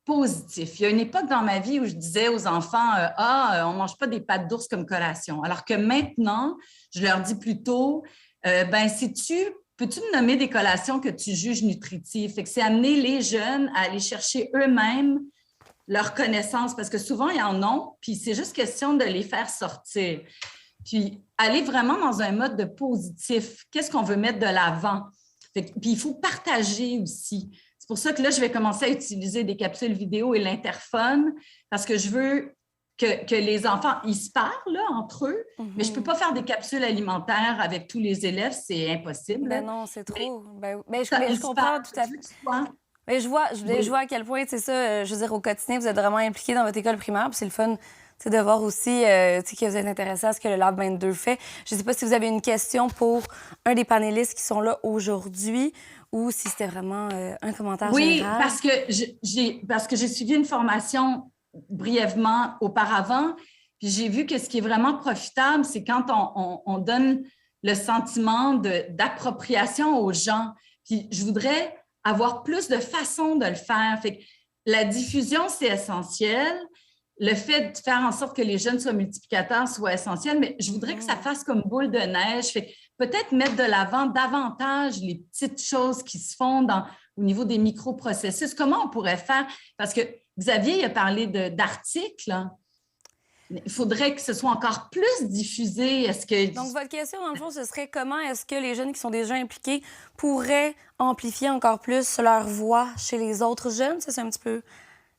Speaker 6: positif. Il y a une époque dans ma vie où je disais aux enfants, on ne mange pas des pâtes d'ours comme collation. Alors que maintenant, je leur dis plutôt, peux-tu me nommer des collations que tu juges nutritives? Fait que c'est amener les jeunes à aller chercher eux-mêmes leurs connaissances, parce que souvent, ils en ont, puis c'est juste question de les faire sortir. Puis aller vraiment dans un mode de positif. Qu'est-ce qu'on veut mettre de l'avant? Puis il faut partager aussi. C'est pour ça que là, je vais commencer à utiliser des capsules vidéo et l'interphone parce que je veux que les enfants, ils se parlent là, entre eux, mais je ne peux pas faire des capsules alimentaires avec tous les élèves, c'est impossible.
Speaker 1: Ben non, c'est trop. Je comprends tout à fait. Mais je vois à quel point, c'est ça, je veux dire, au quotidien, vous êtes vraiment impliqués dans votre école primaire, puis c'est le fun de voir aussi que vous êtes intéressé à ce que le Lab 22 fait. Je ne sais pas si vous avez une question pour un des panélistes qui sont là aujourd'hui ou si c'était vraiment un commentaire général.
Speaker 6: Oui, parce que j'ai suivi une formation brièvement auparavant, puis j'ai vu que ce qui est vraiment profitable, c'est quand on donne le sentiment d'appropriation aux gens. Puis je voudrais avoir plus de façons de le faire. Fait que la diffusion, c'est essentiel. Le fait de faire en sorte que les jeunes soient multiplicateurs soit essentiel, mais je voudrais que ça fasse comme boule de neige. Fait que peut-être mettre de l'avant davantage les petites choses qui se font au niveau des microprocessus. Comment on pourrait faire? Parce que Xavier a parlé d'articles. Il faudrait que ce soit encore plus diffusé.
Speaker 1: Donc, votre question, dans le fond, ce serait comment est-ce que les jeunes qui sont déjà impliqués pourraient amplifier encore plus leur voix chez les autres jeunes? Ça, c'est un petit peu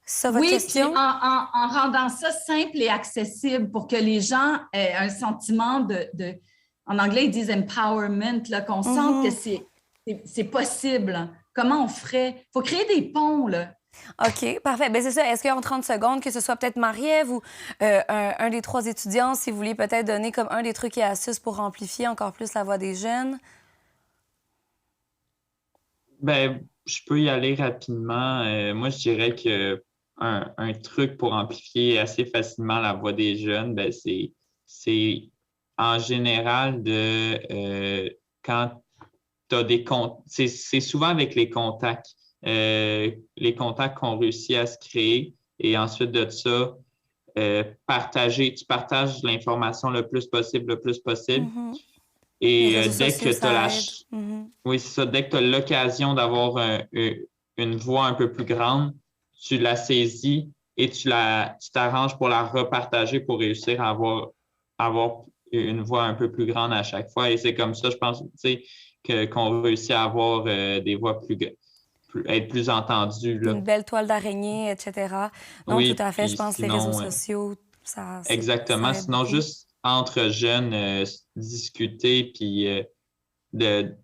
Speaker 1: ça, votre question?
Speaker 6: Oui, puis en rendant ça simple et accessible pour que les gens aient un sentiment en anglais, ils disent « empowerment », qu'on sente que c'est possible. Comment on ferait? Il faut créer des ponts, là.
Speaker 1: OK, parfait. Bien, c'est ça. Est-ce qu'en 30 secondes, que ce soit peut-être Marie-Ève ou un des trois étudiants, si vous vouliez peut-être donner comme un des trucs et astuces pour amplifier encore plus la voix des jeunes?
Speaker 3: Ben, je peux y aller rapidement. Moi, je dirais que un truc pour amplifier assez facilement la voix des jeunes, ben, c'est en général quand tu as des comptes, c'est souvent avec les contacts. Les contacts qu'on réussit à se créer et ensuite de ça, tu partages l'information le plus possible.
Speaker 1: Mhm. Les
Speaker 3: Et
Speaker 1: réseaux
Speaker 3: dès que
Speaker 1: sociaux,
Speaker 3: tu as
Speaker 1: ça aide. Mhm.
Speaker 3: oui, c'est ça, dès que tu as l'occasion d'avoir une voix un peu plus grande, tu la saisis et tu t'arranges pour la repartager pour réussir à avoir une voix un peu plus grande à chaque fois. Et c'est comme ça, je pense, tu sais, qu'on réussit à avoir des voix être plus entendues, là.
Speaker 1: Une belle toile d'araignée, etc. Non, tout
Speaker 3: Oui,
Speaker 1: à fait. Je
Speaker 3: puis
Speaker 1: pense que les réseaux
Speaker 3: sinon,
Speaker 1: sociaux, ça
Speaker 3: exactement.
Speaker 1: aide
Speaker 3: Sinon,
Speaker 1: beaucoup.
Speaker 3: juste entre jeunes, discuter, puis de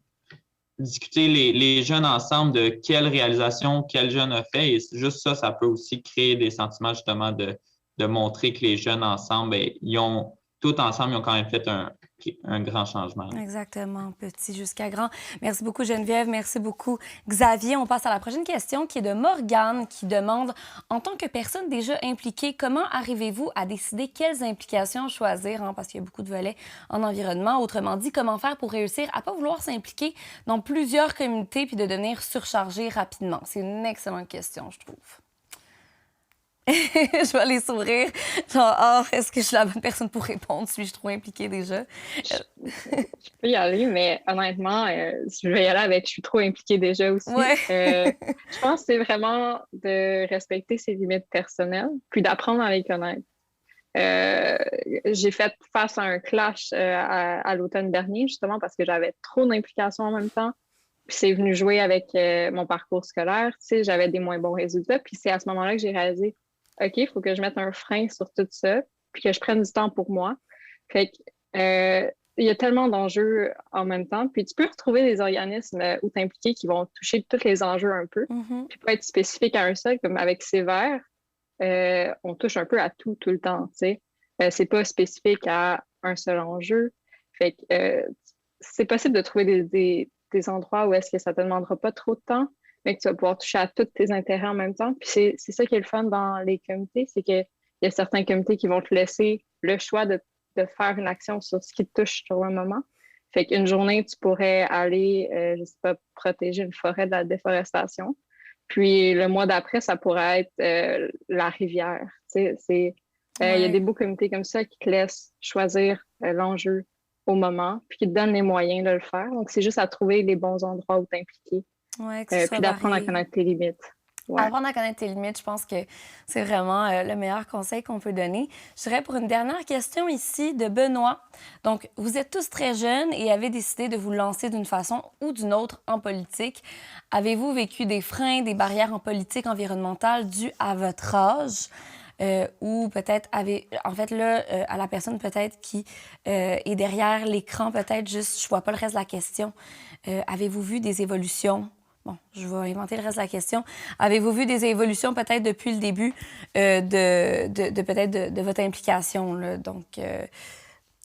Speaker 3: discuter les jeunes ensemble de quelle réalisation quel jeune a fait. Et juste ça, ça peut aussi créer des sentiments justement de montrer que les jeunes ensemble, ben, tout ensemble, ils ont quand même fait un grand changement.
Speaker 1: Exactement, petit jusqu'à grand. Merci beaucoup Geneviève, merci beaucoup Xavier. On passe à la prochaine question qui est de Morgane qui demande, en tant que personne déjà impliquée, comment arrivez-vous à décider quelles implications choisir, hein, parce qu'il y a beaucoup de volets en environnement. Autrement dit, comment faire pour réussir à pas vouloir s'impliquer dans plusieurs communautés puis de devenir surchargé rapidement? C'est une excellente question, je trouve. Je vais aller sourire. Genre, est-ce que je suis la bonne personne pour répondre? Suis-je trop impliquée déjà?
Speaker 4: Je peux y aller, mais honnêtement, je vais y aller avec je suis trop impliquée déjà aussi.
Speaker 1: Ouais.
Speaker 4: Je pense que c'est vraiment de respecter ses limites personnelles, puis d'apprendre à les connaître. J'ai fait face à un clash à l'automne dernier, justement, parce que j'avais trop d'implications en même temps. Puis c'est venu jouer avec mon parcours scolaire. Tu sais, j'avais des moins bons résultats. Puis c'est à ce moment-là que j'ai réalisé, OK, il faut que je mette un frein sur tout ça, puis que je prenne du temps pour moi. Fait que, il y a tellement d'enjeux en même temps. Puis tu peux retrouver des organismes où t'impliquer qui vont toucher tous les enjeux un peu, puis pas être spécifique à un seul, comme avec Sévère. On touche un peu à tout le temps, tu sais. C'est pas spécifique à un seul enjeu. Fait que c'est possible de trouver des endroits où est-ce que ça te demandera pas trop de temps, mais que tu vas pouvoir toucher à tous tes intérêts en même temps. Puis c'est ça qui est le fun dans les comités, c'est qu'il y a certains comités qui vont te laisser le choix de faire une action sur ce qui te touche sur le moment. Fait qu'une journée, tu pourrais aller, je sais pas, protéger une forêt de la déforestation. Puis le mois d'après, ça pourrait être la rivière. Tu sais, il y a des beaux comités comme ça qui te laissent choisir l'enjeu au moment, puis qui te donnent les moyens de le faire. Donc, c'est juste à trouver les bons endroits où t'impliquer.
Speaker 1: Ouais, que ce soit
Speaker 4: Puis d'apprendre à
Speaker 1: varié.
Speaker 4: connaître tes limites. Ouais.
Speaker 1: Apprendre à connaître tes limites, je pense que c'est vraiment le meilleur conseil qu'on peut donner. Je dirais pour une dernière question ici de Benoît. Donc, vous êtes tous très jeunes et avez décidé de vous lancer d'une façon ou d'une autre en politique. Avez-vous vécu des freins, des barrières en politique environnementale dues à votre âge? Ou peut-être à la personne peut-être qui est derrière l'écran, peut-être juste, je vois pas le reste de la question. Avez-vous vu des évolutions? Bon, je vais inventer le reste de la question. Avez-vous vu des évolutions peut-être depuis le début de votre implication, là? Donc,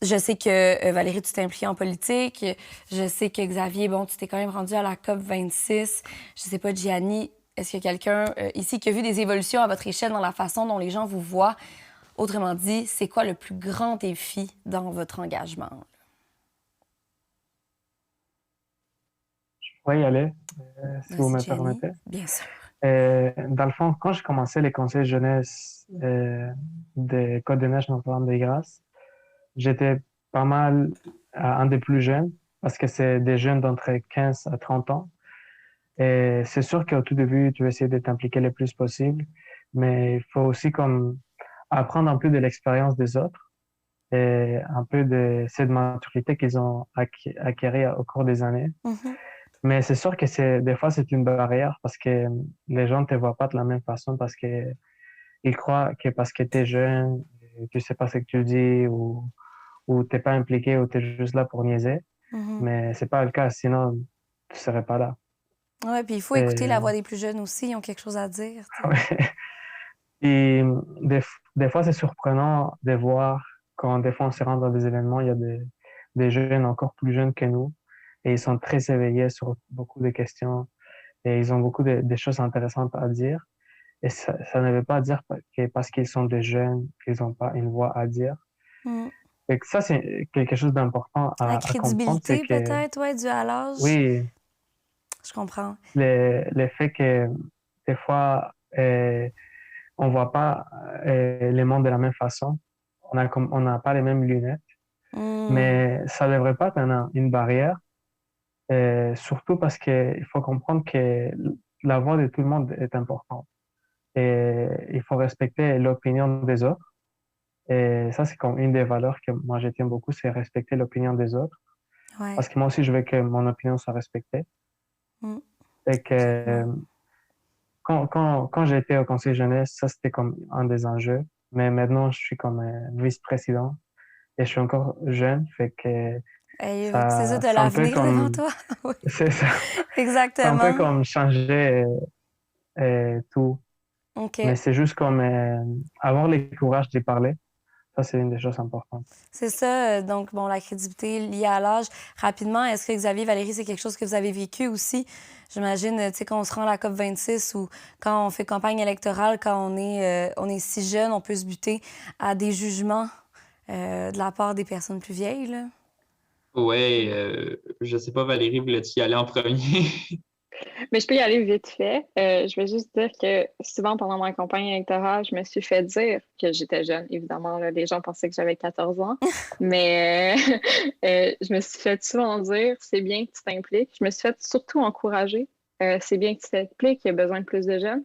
Speaker 1: je sais que Valérie, tu t'es impliquée en politique. Je sais que Xavier, bon, tu t'es quand même rendu à la COP 26. Je sais pas, Gianni, est-ce qu'il y a quelqu'un ici qui a vu des évolutions à votre échelle dans la façon dont les gens vous voient? Autrement dit, c'est quoi le plus grand défi dans votre engagement?
Speaker 5: Je pourrais y aller, si vous me
Speaker 1: Vas-y, Gianni.
Speaker 5: permettez.
Speaker 1: Bien sûr.
Speaker 5: Dans le fond, quand j'ai commencé les conseils jeunesse des Côtes-des-Neiges Notre-Dame-des-Grâces, j'étais pas mal un des plus jeunes parce que c'est des jeunes d'entre 15 à 30 ans. Et c'est sûr qu'au tout début, tu veux essayer de t'impliquer le plus possible, mais il faut aussi comme apprendre un peu de l'expérience des autres et un peu de cette maturité qu'ils ont acquérie au cours des années.
Speaker 1: Mm-hmm.
Speaker 5: Mais c'est sûr que des fois, c'est une barrière parce que les gens ne te voient pas de la même façon parce que ils croient que parce que tu es jeune, tu sais pas ce que tu dis ou t'es pas impliqué ou tu es juste là pour niaiser.
Speaker 1: Mm-hmm.
Speaker 5: Mais c'est pas le cas, sinon tu serais pas là.
Speaker 1: Oui, puis il faut écouter la voix des plus jeunes aussi, ils ont quelque chose à dire.
Speaker 5: Et des fois, c'est surprenant de voir quand des fois on se rend dans des événements, il y a des jeunes encore plus jeunes que nous et ils sont très éveillés sur beaucoup de questions et ils ont beaucoup de choses intéressantes à dire. Et ça ne veut pas dire que parce qu'ils sont des jeunes, qu'ils n'ont pas une voix à dire.
Speaker 1: Mm.
Speaker 5: Et que ça, c'est quelque chose d'important
Speaker 1: La
Speaker 5: à comprendre, c'est
Speaker 1: crédibilité,
Speaker 5: que,
Speaker 1: peut-être, ouais, dû à l'âge.
Speaker 5: oui,
Speaker 1: Je comprends.
Speaker 5: le fait que des fois, on voit pas les mondes de la même façon. On n'a pas les mêmes lunettes, mais ça devrait pas être une barrière, surtout parce que il faut comprendre que la voix de tout le monde est importante. Et il faut respecter l'opinion des autres. Et ça, c'est comme une des valeurs que moi, je tiens beaucoup, c'est respecter l'opinion des autres.
Speaker 1: Ouais.
Speaker 5: Parce que moi aussi, je veux que mon opinion soit respectée.
Speaker 1: Mm.
Speaker 5: Et que quand j'étais au conseil jeunesse, ça, c'était comme un des enjeux. Mais maintenant, je suis comme vice-président et je suis encore jeune, fait que
Speaker 1: Hey, c'est ça,
Speaker 5: c'est
Speaker 1: t'as
Speaker 5: un peu
Speaker 1: l'avenir devant
Speaker 5: comme,
Speaker 1: toi. Oui,
Speaker 5: c'est ça, c'est un peu
Speaker 1: exactement.
Speaker 5: comme changer tout.
Speaker 1: OK.
Speaker 5: Mais c'est juste comme avoir le courage d'y parler. Ça, c'est une des choses importantes.
Speaker 1: C'est ça. Donc, bon, la crédibilité liée à l'âge. Rapidement, est-ce que Xavier, Valérie, c'est quelque chose que vous avez vécu aussi? J'imagine, tu sais, quand on se rend à la COP26 ou quand on fait campagne électorale, quand on est si jeune, on peut se buter à des jugements de la part des personnes plus vieilles, là.
Speaker 3: Oui, je sais pas, Valérie, voulais-tu y aller en premier?
Speaker 4: Mais je peux y aller vite fait. Je vais juste dire que souvent pendant ma campagne électorale, je me suis fait dire que j'étais jeune. Évidemment, là, les gens pensaient que j'avais 14 ans. Mais je me suis fait souvent dire, c'est bien que tu t'impliques. Je me suis fait surtout encourager. C'est bien que tu t'impliques, il y a besoin de plus de jeunes.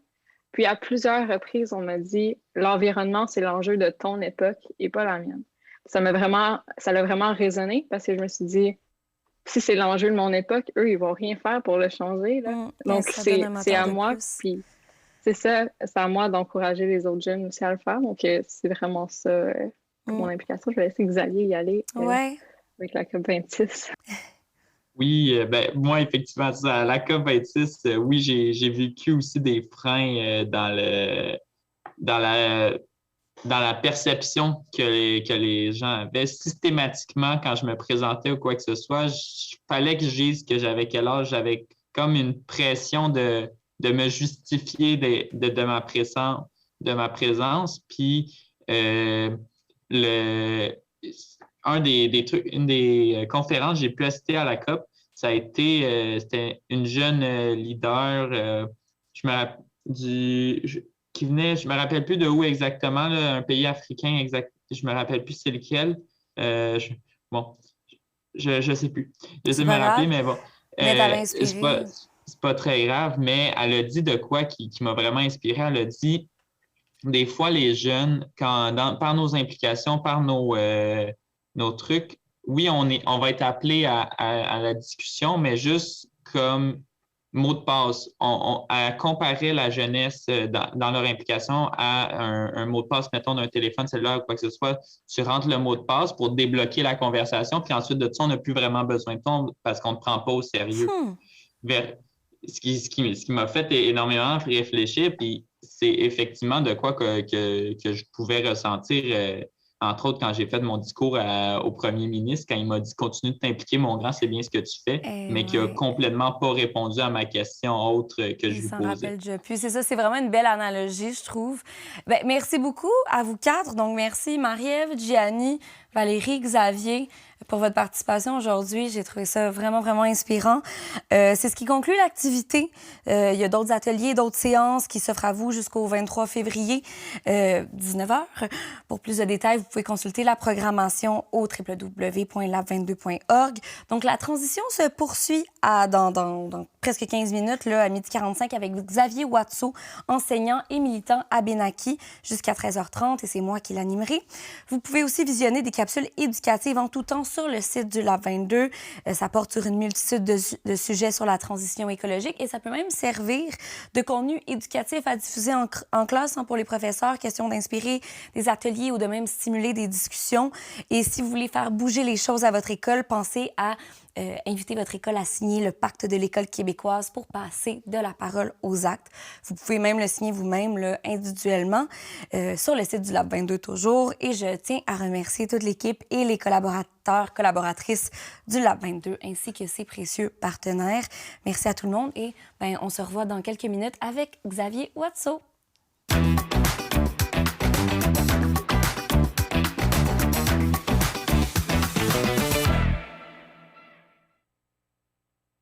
Speaker 4: Puis à plusieurs reprises, on m'a dit, l'environnement, c'est l'enjeu de ton époque et pas la mienne. Ça l'a vraiment résonné parce que je me suis dit, si c'est l'enjeu de mon époque, eux, ils vont rien faire pour le changer, là. Donc,
Speaker 1: ça donne un
Speaker 4: c'est
Speaker 1: moteur
Speaker 4: à
Speaker 1: de
Speaker 4: moi,
Speaker 1: plus.
Speaker 4: puis c'est ça, c'est à moi d'encourager les autres jeunes aussi à le faire. Donc, c'est vraiment ça pour mon implication. Je vais laisser Xavier y aller
Speaker 1: Ouais.
Speaker 4: avec la COP26.
Speaker 3: Oui, ben, moi, effectivement, à la COP26, oui, j'ai vécu aussi des freins dans la perception que les gens avaient. Systématiquement, quand je me présentais ou quoi que ce soit, fallait que je dise que j'avais quel âge. J'avais comme une pression de me justifier de ma présence. Puis, une des conférences que j'ai pu assister à la COP, ça a été, c'était une jeune leader, qui venait, je me rappelle plus de où exactement, là, un pays africain exact, je me rappelle plus c'est lequel. Bon, je sais plus. J'essaie de me rappeler, mais bon.
Speaker 1: Mais t'avais inspiré.
Speaker 3: C'est pas très grave, mais elle a dit de quoi qui m'a vraiment inspiré. Elle a dit, des fois, les jeunes, par nos implications, par nos trucs, oui, on va être appelé à la discussion, mais juste comme mot de passe. Elle comparait la jeunesse dans leur implication à un mot de passe, mettons, d'un téléphone cellulaire ou quoi que ce soit. Tu rentres le mot de passe pour débloquer la conversation, puis ensuite de ça, on n'a plus vraiment besoin de ton parce qu'on ne te prend pas au sérieux. Ce qui m'a fait énormément réfléchir, puis c'est effectivement de quoi que je pouvais ressentir, entre autres quand j'ai fait mon discours au premier ministre, quand il m'a dit « Continue de t'impliquer, mon grand, c'est bien ce que tu fais », mais qui n'a complètement pas répondu à ma question autre que je lui posais.
Speaker 1: Il s'en rappelle déjà plus. C'est ça, c'est vraiment une belle analogie, je trouve. Ben, merci beaucoup à vous quatre. Donc, merci Marie-Ève, Gianni, Valérie, Xavier, pour votre participation aujourd'hui. J'ai trouvé ça vraiment, vraiment inspirant. C'est ce qui conclut l'activité. Il y a d'autres ateliers, d'autres séances qui s'offrent à vous jusqu'au 23 février, 19h. Pour plus de détails, vous pouvez consulter la programmation au www.lab22.org. Donc, la transition se poursuit dans presque 15 minutes, là, à 12h45, avec Xavier Watso, enseignant et militant à Benaki, jusqu'à 13h30, et c'est moi qui l'animerai. Vous pouvez aussi visionner des capsules éducatives en tout temps sur le site du Lab 22. Ça porte sur une multitude de sujets sur la transition écologique et ça peut même servir de contenu éducatif à diffuser en classe pour les professeurs, question d'inspirer des ateliers ou de même stimuler des discussions. Et si vous voulez faire bouger les choses à votre école, pensez à inviter votre école à signer le pacte de l'école québécoise pour passer de la parole aux actes. Vous pouvez même le signer vous-même là, individuellement sur le site du Lab 22 toujours. Et je tiens à remercier toute l'équipe et les collaborateurs, collaboratrices du Lab 22 ainsi que ses précieux partenaires. Merci à tout le monde et on se revoit dans quelques minutes avec Xavier Watso.